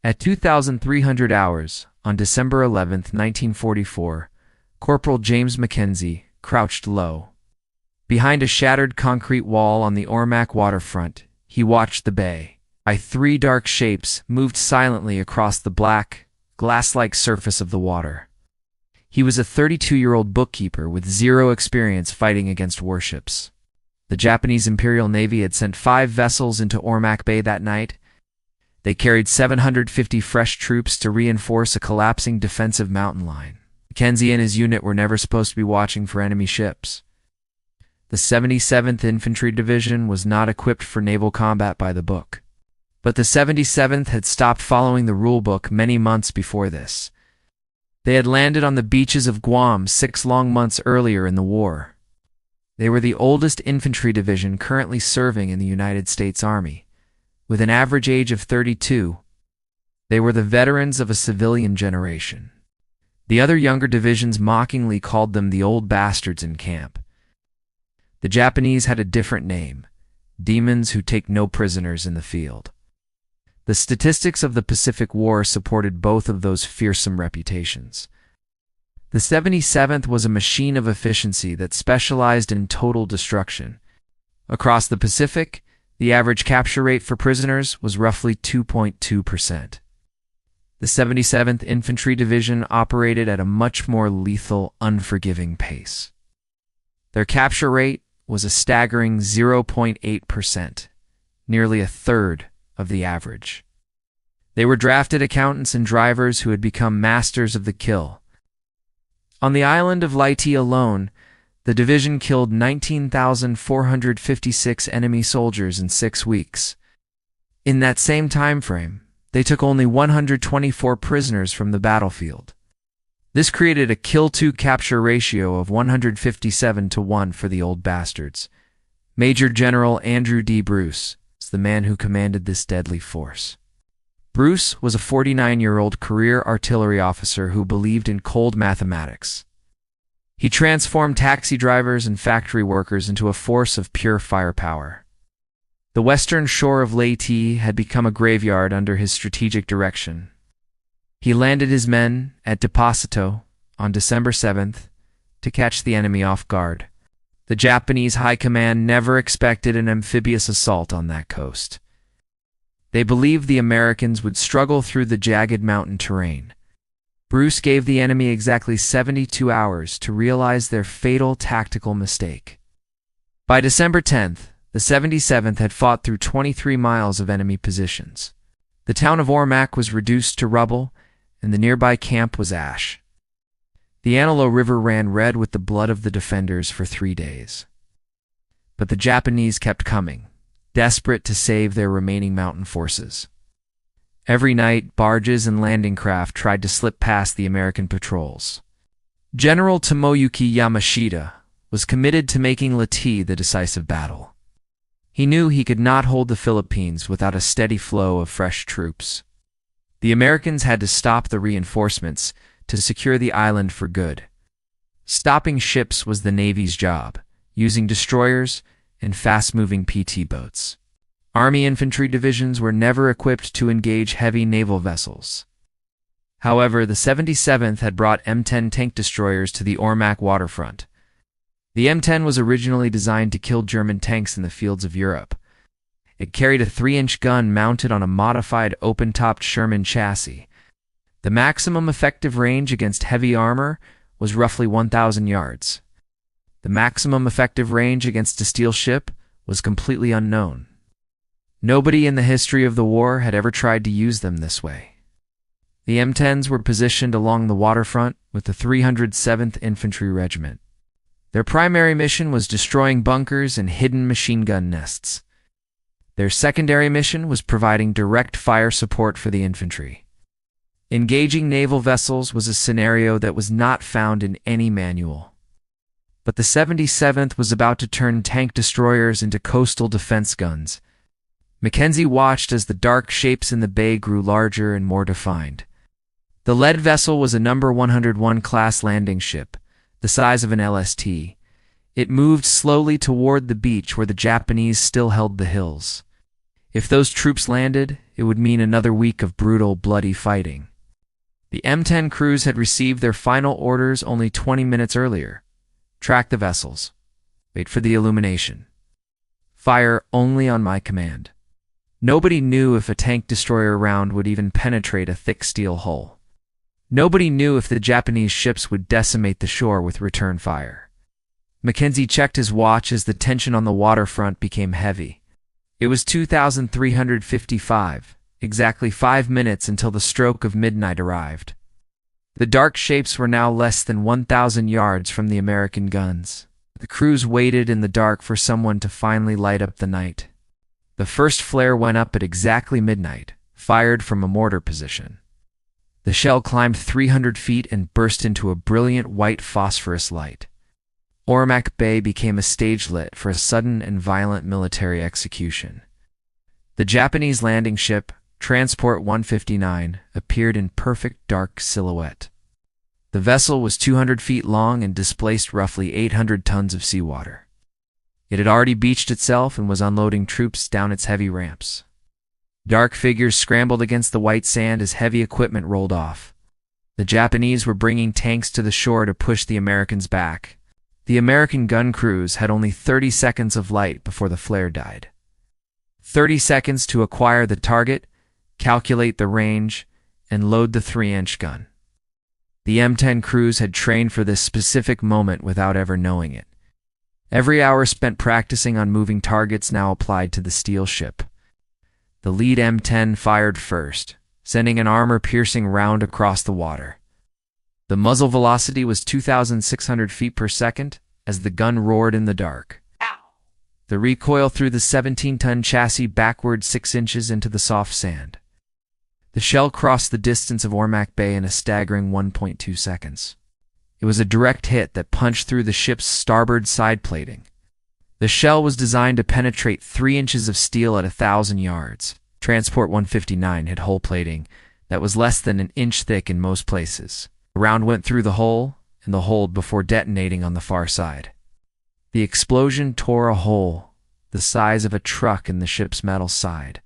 At 2,300 hours, on December 11, 1944, Corporal James Mackenzie crouched low. Behind a shattered concrete wall on the Ormoc waterfront, he watched the bay. Three dark shapes moved silently across the black, glass-like surface of the water. He was a 32-year-old bookkeeper with zero experience fighting against warships. The Japanese Imperial Navy had sent 5 vessels into Ormoc Bay that night. They carried 750 fresh troops to reinforce a collapsing defensive mountain line. Mackenzie and his unit were never supposed to be watching for enemy ships. The 77th Infantry Division was not equipped for naval combat by the book. But the 77th had stopped following the rulebook many months before this. They had landed on the beaches of Guam 6 long months earlier in the war. They were the oldest infantry division currently serving in the United States Army. With an average age of 32, they were the veterans of a civilian generation. The other younger divisions mockingly called them the old bastards in camp. The Japanese had a different name: demons who take no prisoners in the field. The statistics of the Pacific War supported both of those fearsome reputations. The 77th was a machine of efficiency that specialized in total destruction. Across the Pacific, the average capture rate for prisoners was roughly 2.2%. The 77th Infantry Division operated at a much more lethal, unforgiving pace. Their capture rate was a staggering 0.8%, nearly a third of the average. They were drafted accountants and drivers who had become masters of the kill. On the island of Leyte alone, the division killed 19,456 enemy soldiers in 6 weeks. In that same time frame, they took only 124 prisoners from the battlefield. This created a kill-to-capture ratio of 157-1 for the old bastards. Major General Andrew D. Bruce is the man who commanded this deadly force. Bruce was a 49-year-old career artillery officer who believed in cold mathematics. He transformed taxi drivers and factory workers into a force of pure firepower. The western shore of Leyte had become a graveyard under his strategic direction. He landed his men at Deposito on December 7th to catch the enemy off guard. The Japanese High Command never expected an amphibious assault on that coast. They believed the Americans would struggle through the jagged mountain terrain. Bruce gave the enemy exactly 72 hours to realize their fatal tactical mistake. By December 10th, the 77th had fought through 23 miles of enemy positions. The town of Ormoc was reduced to rubble, and the nearby camp was ash. The Antelope River ran red with the blood of the defenders for 3 days. But the Japanese kept coming, desperate to save their remaining mountain forces. Every night, barges and landing craft tried to slip past the American patrols. General Tomoyuki Yamashita was committed to making Leyte the decisive battle. He knew he could not hold the Philippines without a steady flow of fresh troops. The Americans had to stop the reinforcements to secure the island for good. Stopping ships was the Navy's job, using destroyers and fast-moving PT boats. Army infantry divisions were never equipped to engage heavy naval vessels. However, the 77th had brought M10 tank destroyers to the Ormoc waterfront. The M10 was originally designed to kill German tanks in the fields of Europe. It carried a 3-inch gun mounted on a modified open-topped Sherman chassis. The maximum effective range against heavy armor was roughly 1,000 yards. The maximum effective range against a steel ship was completely unknown. Nobody in the history of the war had ever tried to use them this way. The M10s were positioned along the waterfront with the 307th Infantry Regiment. Their primary mission was destroying bunkers and hidden machine gun nests. Their secondary mission was providing direct fire support for the infantry. Engaging naval vessels was a scenario that was not found in any manual. But the 77th was about to turn tank destroyers into coastal defense guns. Mackenzie watched as the dark shapes in the bay grew larger and more defined. The lead vessel was a No. 101 class landing ship, the size of an LST. It moved slowly toward the beach where the Japanese still held the hills. If those troops landed, it would mean another week of brutal, bloody fighting. The M10 crews had received their final orders only 20 minutes earlier. Track the vessels. Wait for the illumination. Fire only on my command. Nobody knew if a tank destroyer round would even penetrate a thick steel hull. Nobody knew if the Japanese ships would decimate the shore with return fire. Mackenzie checked his watch as the tension on the waterfront became heavy. It was 2355, exactly 5 minutes until the stroke of midnight arrived. The dark shapes were now less than 1,000 yards from the American guns. The crews waited in the dark for someone to finally light up the night. The first flare went up at exactly midnight, fired from a mortar position. The shell climbed 300 feet and burst into a brilliant white phosphorus light. Ormoc Bay became a stage lit for a sudden and violent military execution. The Japanese landing ship, Transport 159, appeared in perfect dark silhouette. The vessel was 200 feet long and displaced roughly 800 tons of seawater. It had already beached itself and was unloading troops down its heavy ramps. Dark figures scrambled against the white sand as heavy equipment rolled off. The Japanese were bringing tanks to the shore to push the Americans back. The American gun crews had only 30 seconds of light before the flare died. 30 seconds to acquire the target, calculate the range, and load the 3-inch gun. The M10 crews had trained for this specific moment without ever knowing it. Every hour spent practicing on moving targets now applied to the steel ship. The lead M10 fired first, sending an armor-piercing round across the water. The muzzle velocity was 2,600 feet per second as the gun roared in the dark. Ow! The recoil threw the 17-ton chassis backward 6 inches into the soft sand. The shell crossed the distance of Ormoc Bay in a staggering 1.2 seconds. It was a direct hit that punched through the ship's starboard side plating. The shell was designed to penetrate 3 inches of steel at 1,000 yards. Transport 159 had hull plating that was less than an inch thick in most places. The round went through the hull and the hold before detonating on the far side. The explosion tore a hole the size of a truck in the ship's metal side.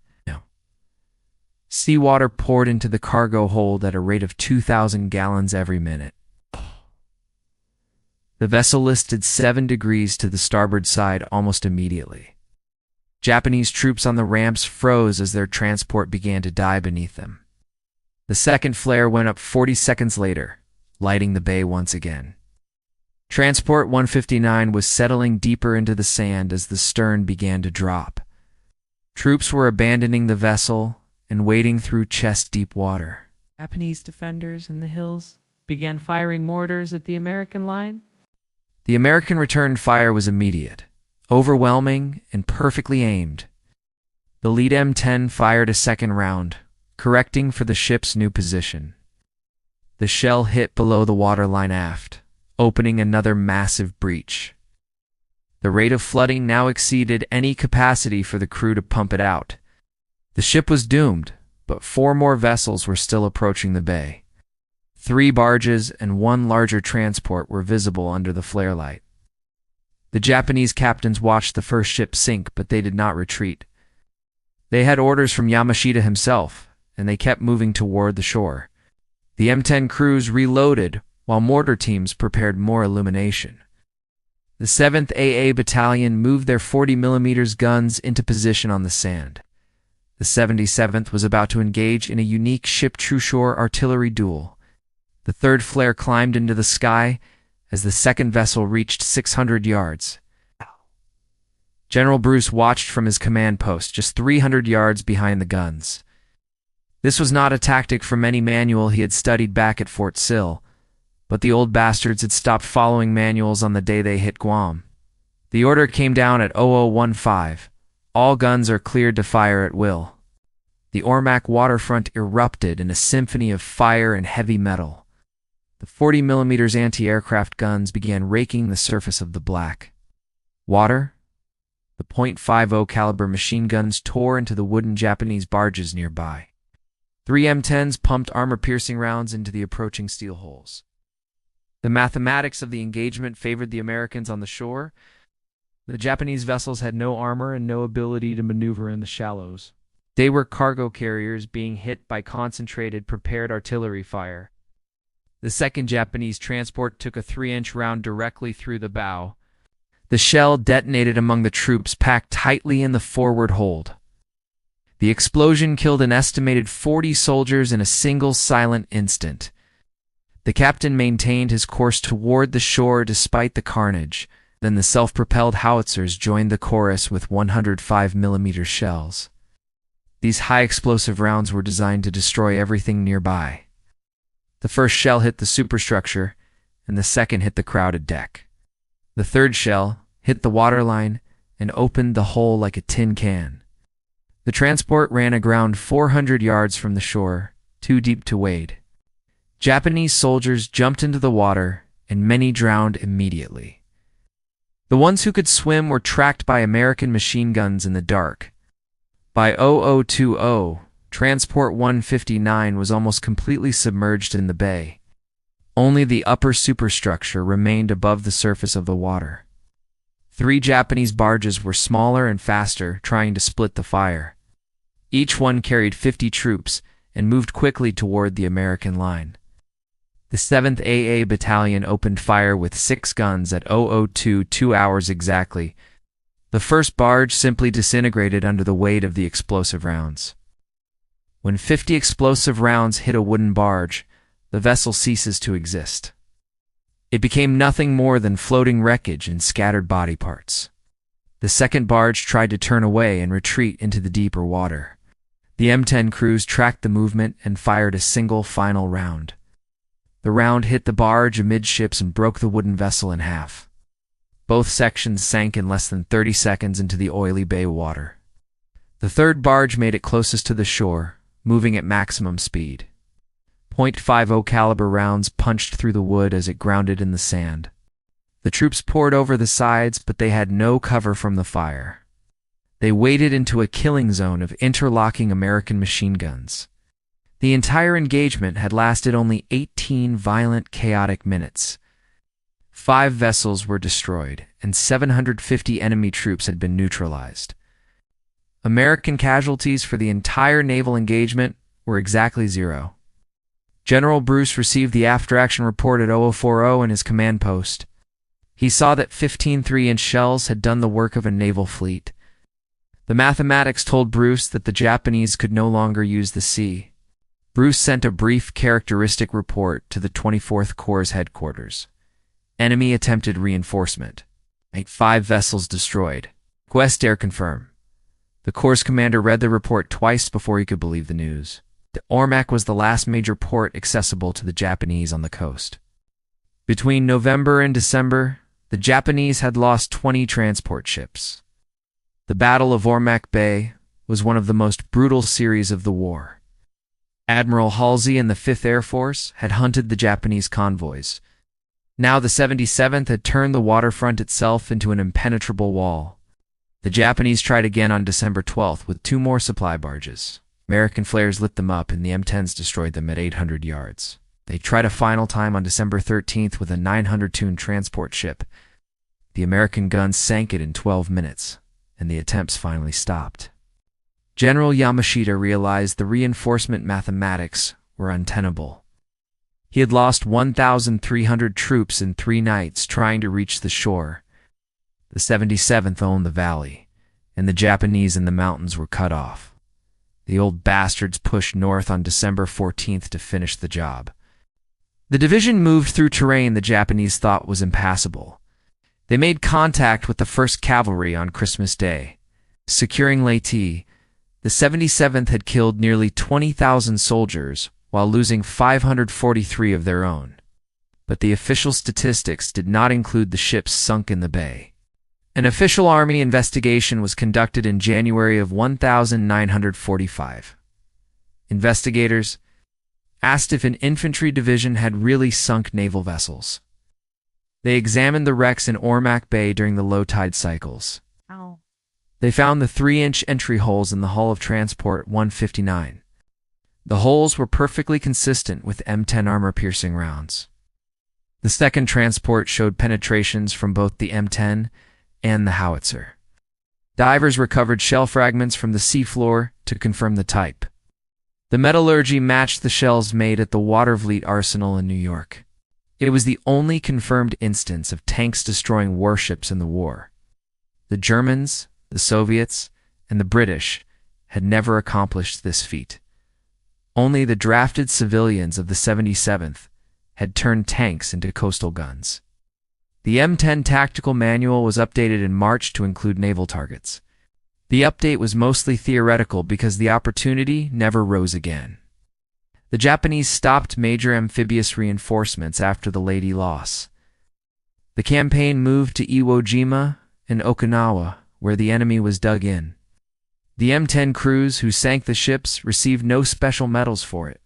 Seawater poured into the cargo hold at a rate of 2,000 gallons every minute. The vessel listed 7 degrees to the starboard side almost immediately. Japanese troops on the ramps froze as their transport began to die beneath them. The second flare went up 40 seconds later, lighting the bay once again. Transport 159 was settling deeper into the sand as the stern began to drop. Troops were abandoning the vessel and wading through chest-deep water. Japanese defenders in the hills began firing mortars at the American line. The American return fire was immediate, overwhelming, and perfectly aimed. The lead M10 fired a second round, correcting for the ship's new position. The shell hit below the waterline aft, opening another massive breach. The rate of flooding now exceeded any capacity for the crew to pump it out. The ship was doomed, but 4 more vessels were still approaching the bay. 3 barges and 1 larger transport were visible under the flare light. The Japanese captains watched the first ship sink, but they did not retreat. They had orders from Yamashita himself, and they kept moving toward the shore. The M10 crews reloaded, while mortar teams prepared more illumination. The 7th AA Battalion moved their 40mm guns into position on the sand. The 77th was about to engage in a unique ship-true-shore artillery duel. The third flare climbed into the sky as the second vessel reached 600 yards. General Bruce watched from his command post just 300 yards behind the guns. This was not a tactic from any manual he had studied back at Fort Sill, but the old bastards had stopped following manuals on the day they hit Guam. The order came down at 0015. All guns are cleared to fire at will. The Ormoc waterfront erupted in a symphony of fire and heavy metal. The 40mm anti-aircraft guns began raking the surface of the black water. The .50 caliber machine guns tore into the wooden Japanese barges nearby. 3 M10s pumped armor-piercing rounds into the approaching steel holes. The mathematics of the engagement favored the Americans on the shore. The Japanese vessels had no armor and no ability to maneuver in the shallows. They were cargo carriers being hit by concentrated prepared artillery fire. The second Japanese transport took a 3-inch round directly through the bow. The shell detonated among the troops packed tightly in the forward hold. The explosion killed an estimated 40 soldiers in a single silent instant. The captain maintained his course toward the shore despite the carnage. Then the self-propelled howitzers joined the chorus with 105mm shells. These high-explosive rounds were designed to destroy everything nearby. The first shell hit the superstructure, and the second hit the crowded deck. The third shell hit the waterline and opened the hole like a tin can. The transport ran aground 400 yards from the shore, too deep to wade. Japanese soldiers jumped into the water, and many drowned immediately. The ones who could swim were tracked by American machine guns in the dark. By 0020, Transport 159 was almost completely submerged in the bay. Only the upper superstructure remained above the surface of the water. 3 Japanese barges were smaller and faster, trying to split the fire. Each one carried 50 troops and moved quickly toward the American line. The 7th AA Battalion opened fire with 6 guns at 0022 2 hours exactly. The first barge simply disintegrated under the weight of the explosive rounds. When 50 explosive rounds hit a wooden barge, the vessel ceases to exist. It became nothing more than floating wreckage and scattered body parts. The second barge tried to turn away and retreat into the deeper water. The M10 crews tracked the movement and fired a single final round. The round hit the barge amidships and broke the wooden vessel in half. Both sections sank in less than 30 seconds into the oily bay water. The third barge made it closest to the shore, moving at maximum speed. .50 caliber rounds punched through the wood as it grounded in the sand. The troops poured over the sides, but they had no cover from the fire. They waded into a killing zone of interlocking American machine guns. The entire engagement had lasted only 18 violent, chaotic minutes. 5 vessels were destroyed, and 750 enemy troops had been neutralized. American casualties for the entire naval engagement were exactly 0. General Bruce received the after-action report at 0040 in his command post. He saw that 15 3-inch shells had done the work of a naval fleet. The mathematics told Bruce that the Japanese could no longer use the sea. Bruce sent a brief characteristic report to the 24th Corps' headquarters. Enemy attempted reinforcement. 5 vessels destroyed. Quest Air confirm. The Corps commander read the report twice before he could believe the news. Ormoc was the last major port accessible to the Japanese on the coast. Between November and December, the Japanese had lost 20 transport ships. The Battle of Ormoc Bay was one of the most brutal series of the war. Admiral Halsey and the 5th Air Force had hunted the Japanese convoys. Now the 77th had turned the waterfront itself into an impenetrable wall. The Japanese tried again on December 12th with 2 more supply barges. American flares lit them up and the M10s destroyed them at 800 yards. They tried a final time on December 13th with a 900-tune transport ship. The American guns sank it in 12 minutes, and the attempts finally stopped. General Yamashita realized the reinforcement mathematics were untenable. He had lost 1,300 troops in 3 nights trying to reach the shore. The 77th owned the valley, and the Japanese in the mountains were cut off. The old bastards pushed north on December 14th to finish the job. The division moved through terrain the Japanese thought was impassable. They made contact with the 1st Cavalry on Christmas Day. Securing Leyte, the 77th had killed nearly 20,000 soldiers while losing 543 of their own. But the official statistics did not include the ships sunk in the bay. An official army investigation was conducted in January of 1945. Investigators asked if an infantry division had really sunk naval vessels. They examined the wrecks in Ormoc Bay during the low tide cycles. Ow. They found the 3-inch entry holes in the hull of Transport 159. The holes were perfectly consistent with M10 armor-piercing rounds. The second transport showed penetrations from both the M10 and the howitzer. Divers recovered shell fragments from the seafloor to confirm the type. The metallurgy matched the shells made at the Watervliet Arsenal in New York. It was the only confirmed instance of tanks destroying warships in the war. The Germans, the Soviets, and the British had never accomplished this feat. Only the drafted civilians of the 77th had turned tanks into coastal guns. The M10 tactical manual was updated in March to include naval targets. The update was mostly theoretical because the opportunity never rose again. The Japanese stopped major amphibious reinforcements after the Leyte loss. The campaign moved to Iwo Jima and Okinawa, where the enemy was dug in. The M10 crews who sank the ships received no special medals for it.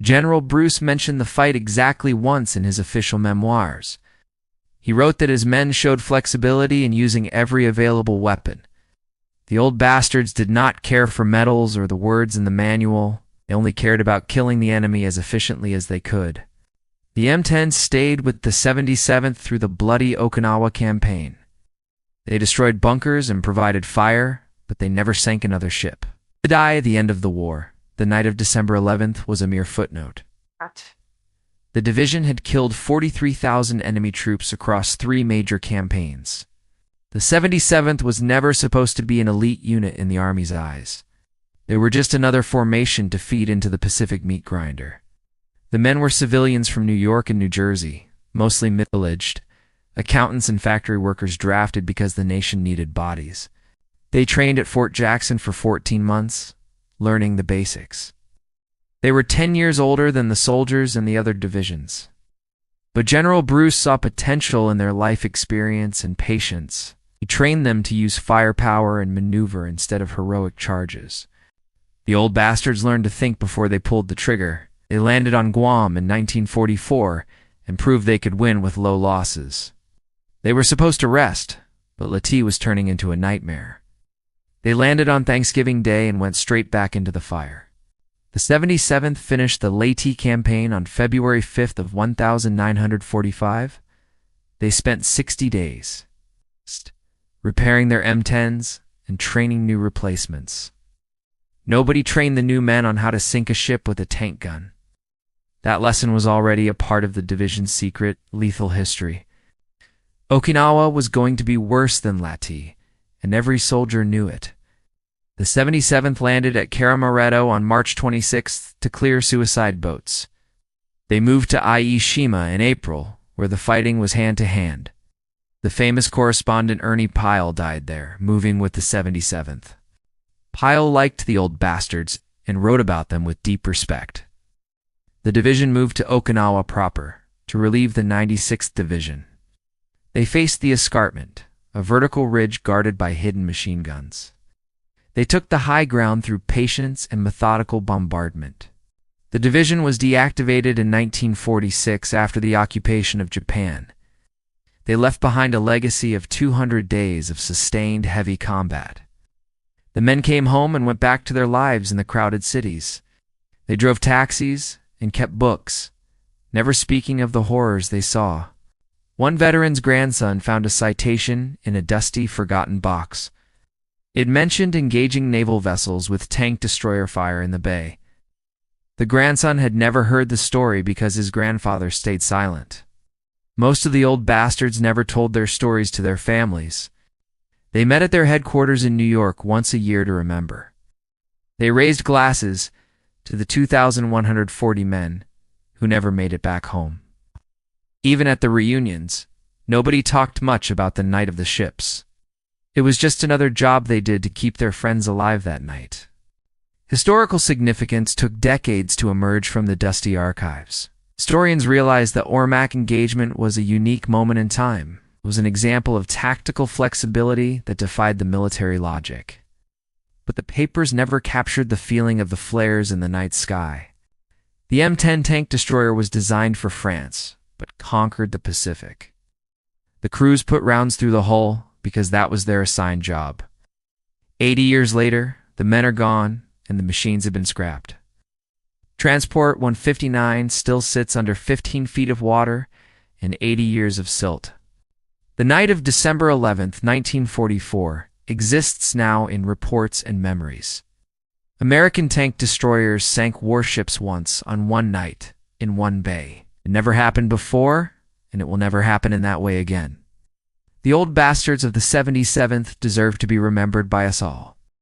General Bruce mentioned the fight exactly once in his official memoirs. He wrote that his men showed flexibility in using every available weapon. The old bastards did not care for medals or the words in the manual. They only cared about killing the enemy as efficiently as they could. The M10 stayed with the 77th through the bloody Okinawa campaign. They destroyed bunkers and provided fire, but they never sank another ship. To die at the end of the war, the night of December 11th was a mere footnote. The division had killed 43,000 enemy troops across 3 major campaigns. The 77th was never supposed to be an elite unit in the Army's eyes. They were just another formation to feed into the Pacific meat grinder. The men were civilians from New York and New Jersey, mostly middle-aged, accountants and factory workers drafted because the nation needed bodies. They trained at Fort Jackson for 14 months, learning the basics. They were 10 years older than the soldiers in the other divisions. But General Bruce saw potential in their life experience and patience. He trained them to use firepower and maneuver instead of heroic charges. The old bastards learned to think before they pulled the trigger. They landed on Guam in 1944 and proved they could win with low losses. They were supposed to rest, but Leyte was turning into a nightmare. They landed on Thanksgiving Day and went straight back into the fire. The 77th finished the Leyte campaign on February 5th of 1945. They spent 60 days repairing their M10s and training new replacements. Nobody trained the new men on how to sink a ship with a tank gun. That lesson was already a part of the division's secret, lethal history. Okinawa was going to be worse than Leyte, and every soldier knew it. The 77th landed at Karamaretto on March 26th to clear suicide boats. They moved to Aishima in April, where the fighting was hand-to-hand. The famous correspondent Ernie Pyle died there, moving with the 77th. Pyle liked the old bastards and wrote about them with deep respect. The division moved to Okinawa proper to relieve the 96th Division. They faced the escarpment, a vertical ridge guarded by hidden machine guns. They took the high ground through patience and methodical bombardment. The division was deactivated in 1946 after the occupation of Japan. They left behind a legacy of 200 days of sustained heavy combat. The men came home and went back to their lives in the crowded cities. They drove taxis and kept books, never speaking of the horrors they saw. One veteran's grandson found a citation in a dusty, forgotten box. It mentioned engaging naval vessels with tank destroyer fire in the bay. The grandson had never heard the story because his grandfather stayed silent. Most of the old bastards never told their stories to their families. They met at their headquarters in New York once a year to remember. They raised glasses to the 2,140 men who never made it back home. Even at the reunions, nobody talked much about the night of the ships. It was just another job they did to keep their friends alive that night. Historical significance took decades to emerge from the dusty archives. Historians realized that Ormoc engagement was a unique moment in time. It was an example of tactical flexibility that defied the military logic. But the papers never captured the feeling of the flares in the night sky. The M10 tank destroyer was designed for France, but conquered the Pacific. The crews put rounds through the hull because that was their assigned job. 80 years later, the men are gone and the machines have been scrapped. Transport 159 still sits under 15 feet of water and 80 years of silt. The night of December 11, 1944, exists now in reports and memories. American tank destroyers sank warships once on one night in one bay. It never happened before, and it will never happen in that way again. The old bastards of the 77th deserve to be remembered by us all.